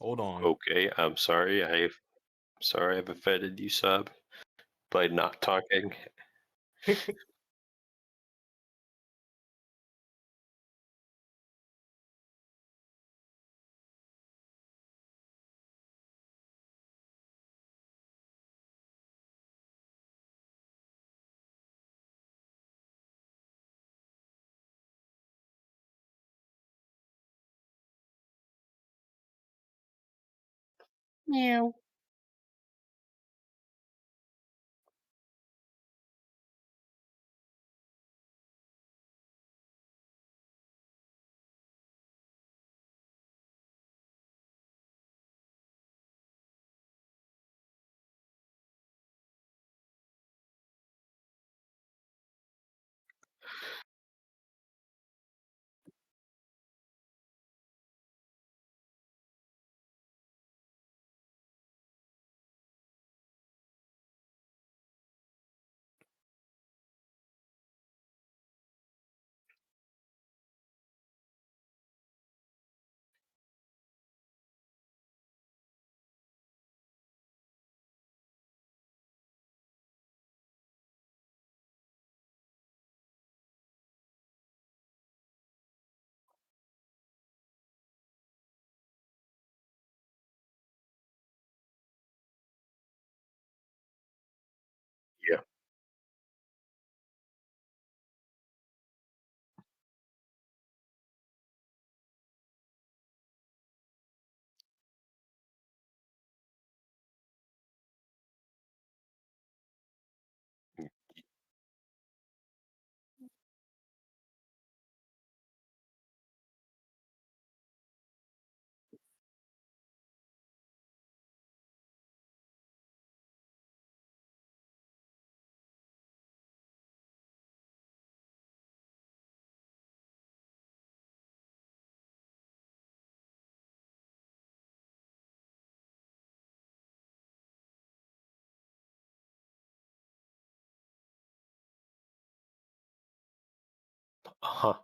Hold on. Okay, I'm sorry. Sorry I've offended you, Sub, by not talking. Meow. Yeah. Uh-huh.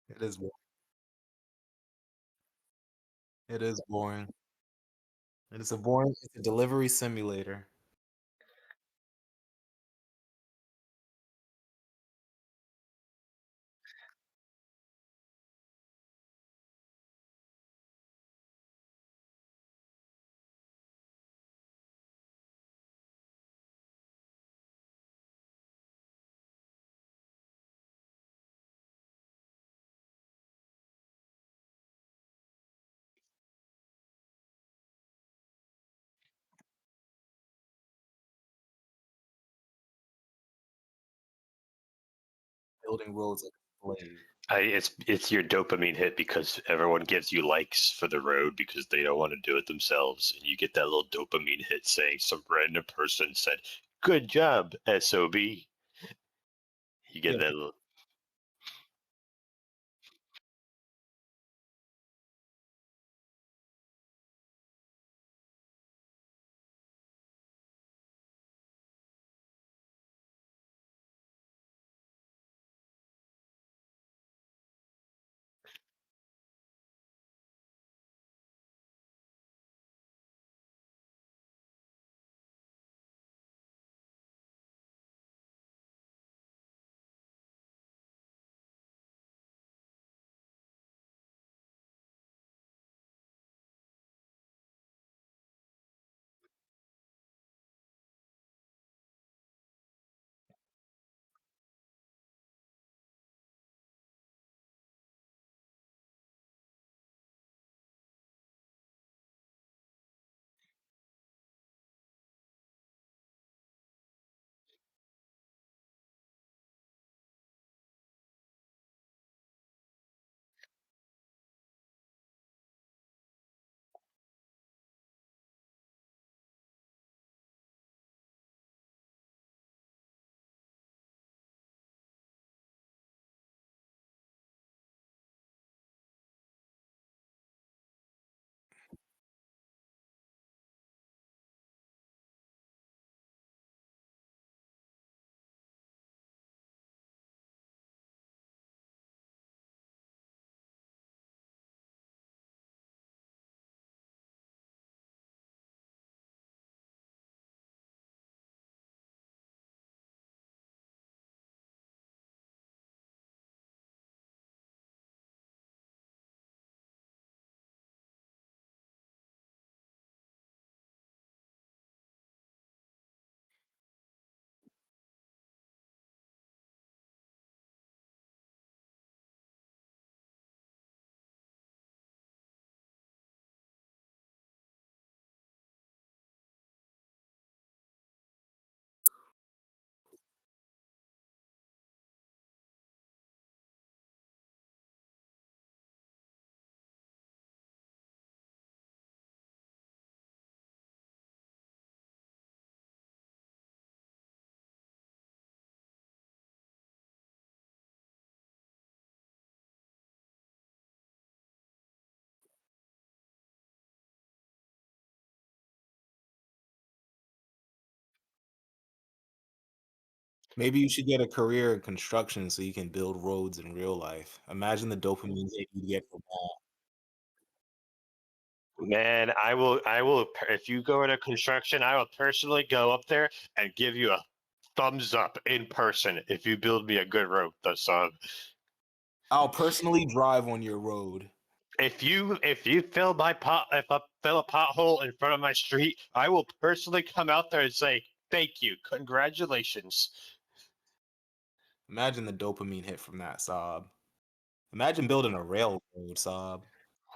It is. It is boring. It is a boring. It's a delivery simulator. Building roads like a slave. It's your dopamine hit because everyone gives you likes for the road because they don't want to do it themselves, and you get that little dopamine hit saying some random person said, "Good job, SOB." You get Yeah. that little. Maybe you should get a career in construction so you can build roads in real life. Imagine the dopamine hit you get from that. Man, if you go into construction, I will personally go up there and give you a thumbs up in person if you build me a good road. So I'll personally drive on your road. if you fill my pot if I fill a pothole in front of my street, I will personally come out there and say thank you, congratulations. Imagine the dopamine hit from that, Sob. Imagine building a railroad, Sob.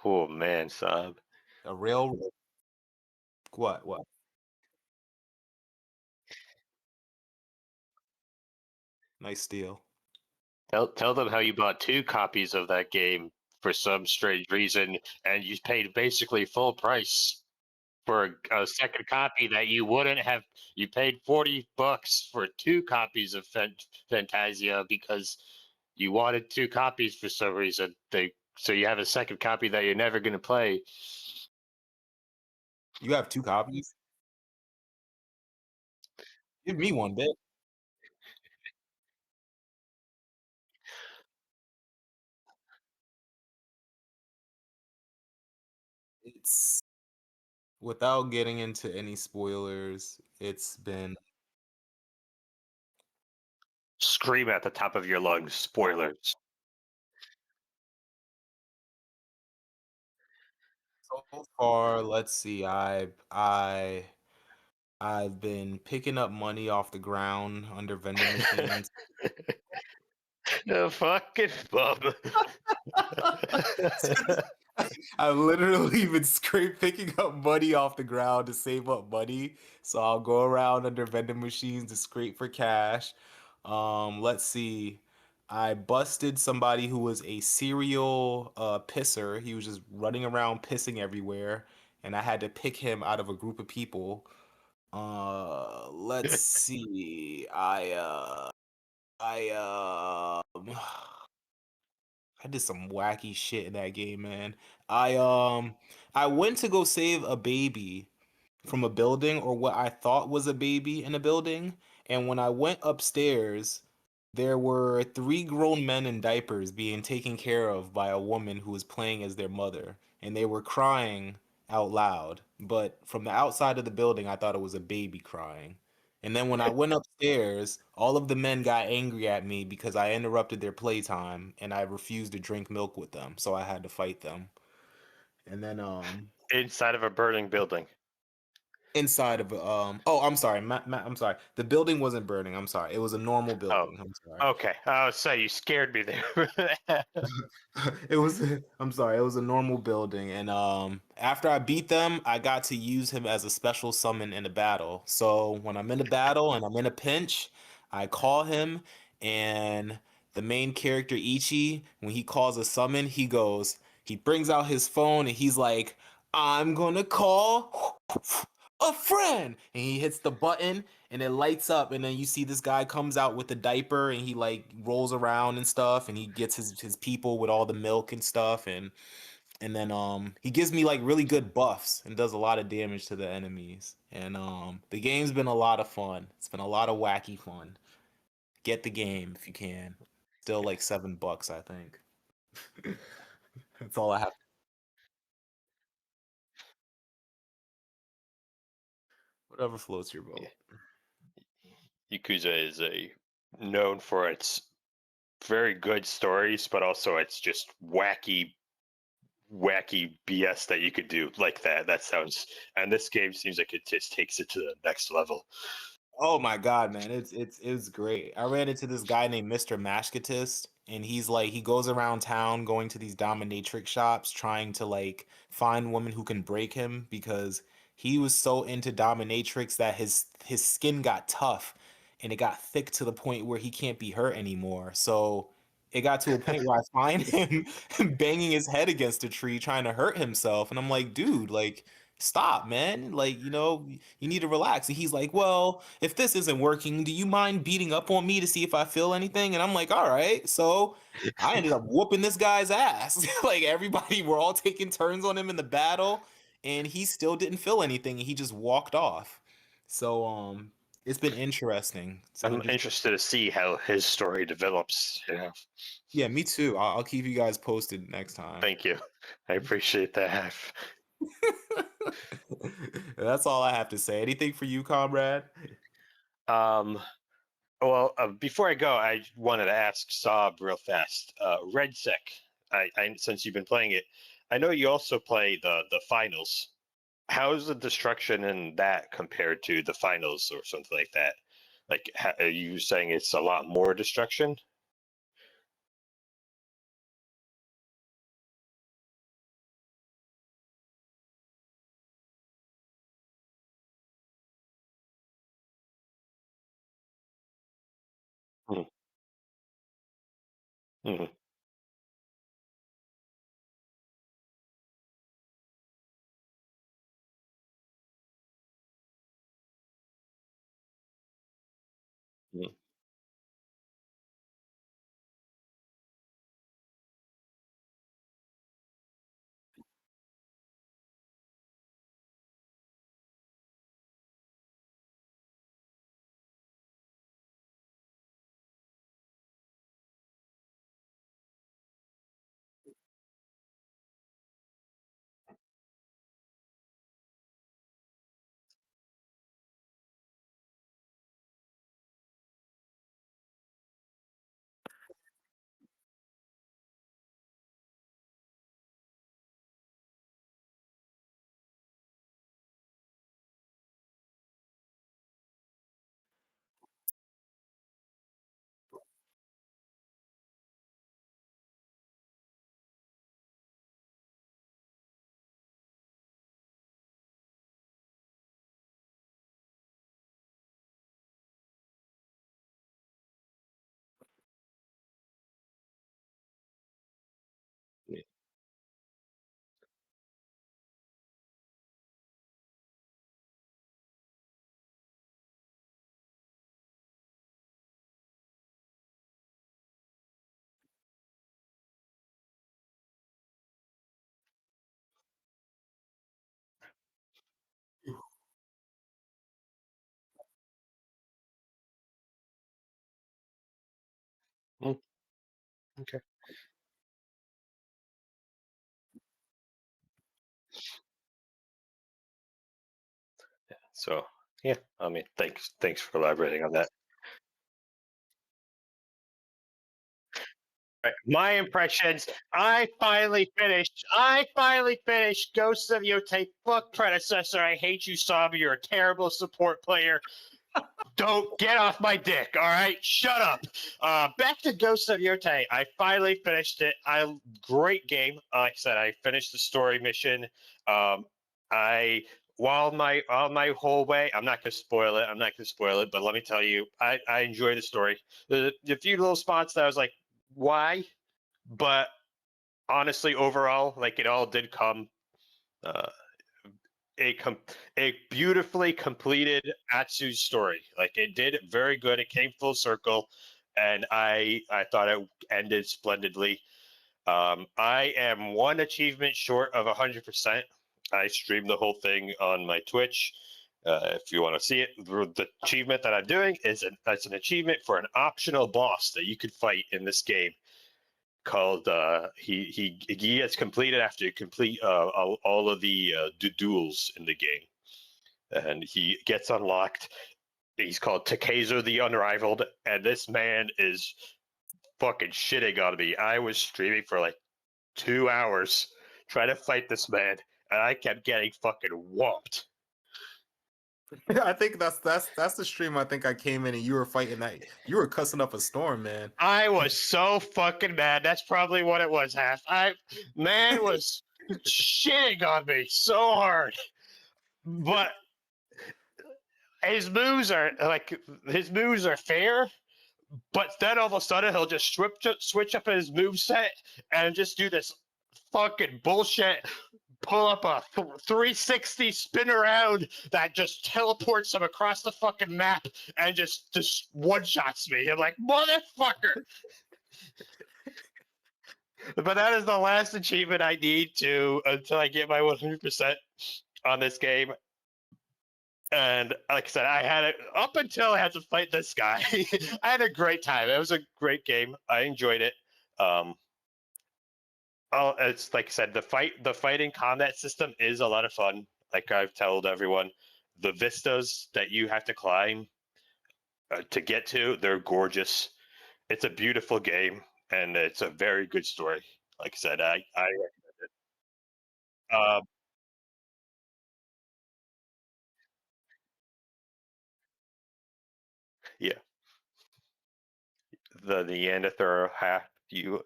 Oh man, Saab. A railroad. What? What? Nice steal. Tell them how you bought 2 copies of that game for some strange reason, and you paid basically full price for a second copy that you wouldn't have. You paid $40 for 2 copies of Fantasia because you wanted 2 copies for some reason. So you have a second copy that you're never going to play. You have 2 copies? Give me one, bit. It's without getting into any spoilers, it's been Scream at the top of your lungs. Spoilers. so far, let's see. I've been picking up money off the ground under vending machines. The fucking bum. I've literally been picking up money off the ground to save up money. So I'll go around under vending machines to scrape for cash. Let's see. I busted somebody who was a serial pisser. He was just running around pissing everywhere, and I had to pick him out of a group of people. Let's see. I did some wacky shit in that game, man. I went to go save a baby from a building, or what I thought was a baby in a building, and when I went upstairs, there were 3 grown men in diapers being taken care of by a woman who was playing as their mother, and they were crying out loud. But from the outside of the building, I thought it was a baby crying. And then when I went upstairs, all of the men got angry at me because I interrupted their playtime and I refused to drink milk with them, so I had to fight them. And then Inside of a burning building. inside of oh, I'm sorry, I'm sorry. The building wasn't burning. I'm sorry. It was a normal Oh, building. I'm sorry. okay. Oh, so you scared me there. It was I'm sorry, it was a normal building, and after I beat them, I got to use him as a special summon in a battle. So when I'm in a battle and I'm in a pinch, I call him, and the main character Ichi, when he calls a summon, he brings out his phone and he's like, I'm gonna call a friend, and he hits the button and it lights up, and then you see this guy comes out with the diaper and he like rolls around and stuff, and he gets his people with all the milk and stuff, and then he gives me like really good buffs and does a lot of damage to the enemies, and the game's been a lot of fun. It's been a lot of wacky fun. Get the game if you can. Still like $7, I think. That's all I have. Whatever floats your boat. Yakuza is a known for its very good stories, but also it's just wacky BS that you could do like that. That sounds, and this game seems like it just takes it to the next level. Oh my God, man. It's great. I ran into this guy named Mr. Mashkatist, and he's like he goes around town going to these dominatrix shops trying to like find women who can break him because he was so into dominatrix that his skin got tough and it got thick to the point where he can't be hurt anymore. So it got to a point where I find him banging his head against a tree trying to hurt himself, and I'm like, dude, like stop, man. Like, you need to relax. And he's like, well, if this isn't working, do you mind beating up on me to see if I feel anything? And I'm like, all right. So I ended up whooping this guy's ass. Like everybody, we're all taking turns on him in the battle, and he still didn't feel anything. And he just walked off. So It's been interesting. So I'm interested to see how his story develops. Yeah, me too. I'll keep you guys posted next time. Thank you. I appreciate that. That's all I have to say. Anything for you, comrade? Well, before I go, I wanted to ask Saab real fast. RedSec, since you've been playing it, I know you also play the finals. How's the destruction in that compared to the finals or something like that? Like, are you saying it's a lot more destruction? Mm-hmm. Mm-hmm. Mm, okay. So yeah, I mean, thanks for elaborating on that. Right. My impressions. I finally finished Ghosts of Yotei. Fuck predecessor. I hate you, Sabi. You're a terrible support player. Don't get off my dick. All right, shut up. Back to Ghosts of Yotei. I finally finished it. Great game. Like I said, I finished the story mission. I on my whole way. I'm not gonna spoil it. I'm not gonna spoil it. But let me tell you, I enjoy the story. The few little spots that I was like, why? But honestly, overall, like it all did come. Uh, a beautifully completed Atsu's story. Like it did very good. It came full circle, and I thought it ended splendidly. I am one achievement short of 100%. I streamed the whole thing on my Twitch. If you want to see it, the achievement that I'm doing is that's an achievement for an optional boss that you could fight in this game called he gets completed after you complete all of the duels in the game, and he gets unlocked. He's called Takezo the Unrivaled, and this man is fucking shitting on me. I was streaming for like 2 hours trying to fight this man, and I kept getting fucking whomped. I think that's the stream. I think I came in and you were fighting that. You were cussing up a storm, man. I was so fucking mad. That's probably what it was, Half. Man was shitting on me so hard. But his moves are fair, but then all of a sudden he'll just switch up his move set and just do this fucking bullshit. Pull up a 360 spin around that just teleports him across the fucking map and just one shots me. I'm like, motherfucker. But that is the last achievement I need to until I get my 100% on this game. And like I said, I had it up until I had to fight this guy. I had a great time. It was a great game. I enjoyed it. Um, oh, it's like I said, the fighting combat system is a lot of fun. Like I've told everyone, the vistas that you have to climb to get to, they're gorgeous. It's a beautiful game, and it's a very good story. Like I said, I uh, yeah, the Neanderthal half you.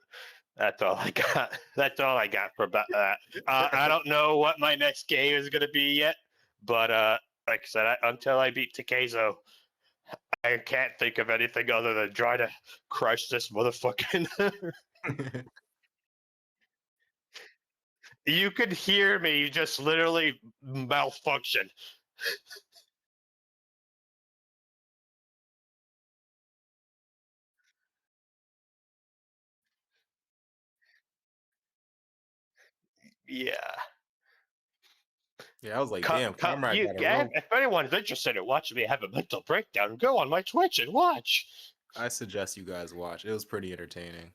That's all I got. That's all I got for about that. I don't know what my next game is going to be yet, but like I said, until I beat Takezo, I can't think of anything other than try to crush this motherfucking. You could hear me just literally malfunction. Yeah. Yeah, I was like, damn, Comrade You, got a real. if anyone's interested in watching me have a mental breakdown, go on my Twitch and watch. I suggest you guys watch. It was pretty entertaining.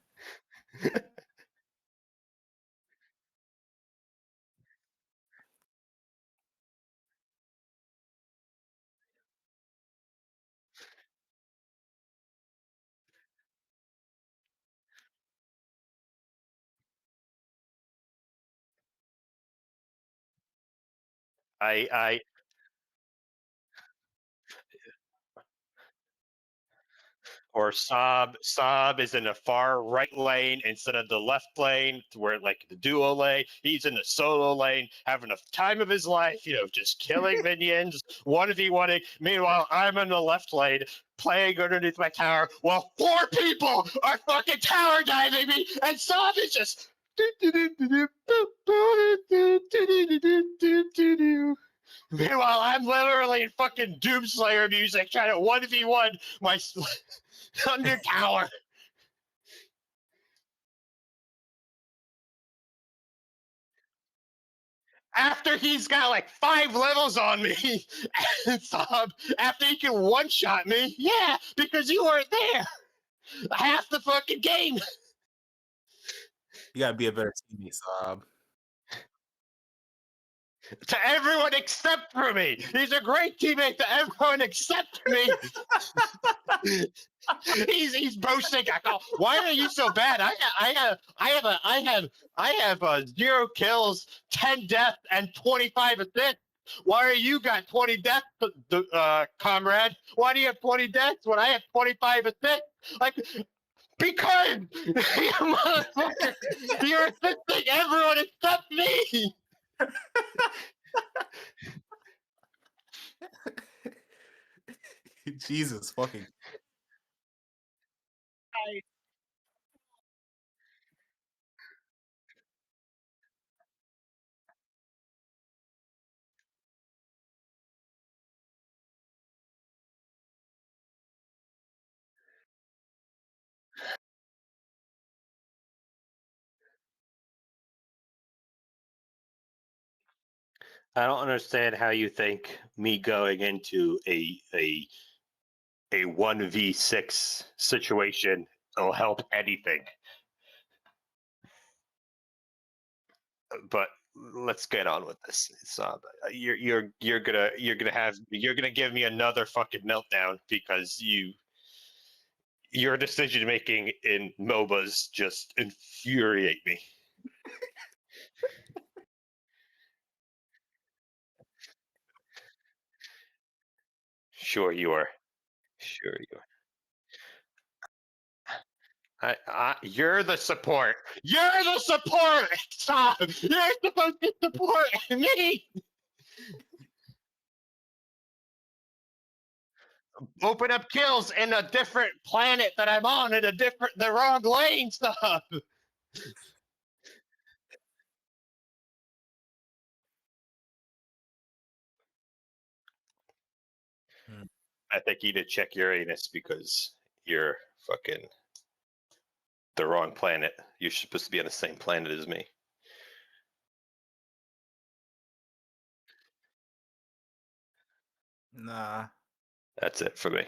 I or Saab is in the far right lane instead of the left lane, where like the duo lane. He's in the solo lane, having the time of his life, just killing minions, 1v1ing. Meanwhile, I'm in the left lane, playing underneath my tower, while 4 people are fucking tower diving me, and Saab is just. Meanwhile, I'm literally in fucking Doomslayer music trying to 1v1 my Thunder Tower. After he's got like 5 levels on me, and after he can one shot me, yeah, because you weren't there half the fucking game. You gotta be a better teammate, Saab. To everyone except for me, he's a great teammate to everyone except me. he's boasting. I go, why are you so bad? I have 0 kills, 10 deaths, and 25 assists. Why are you got 20 deaths, comrade? Why do you have 20 deaths when I have 25 assists? Like, because you motherfucker, you're assisting everyone except me. Jesus fucking. I don't understand how you think me going into a 1v6 situation will help anything. But let's get on with this. You're gonna give me another fucking meltdown because your decision making in MOBAs just infuriate me. Sure you are. Sure you are. You're the support. You're the support. Stop. You're supposed to support me. Open up kills in a different planet that I'm on in the wrong lane. Stop. Hmm. I think you need to check Uranus because you're fucking the wrong planet. You're supposed to be on the same planet as me. Nah. That's it for me.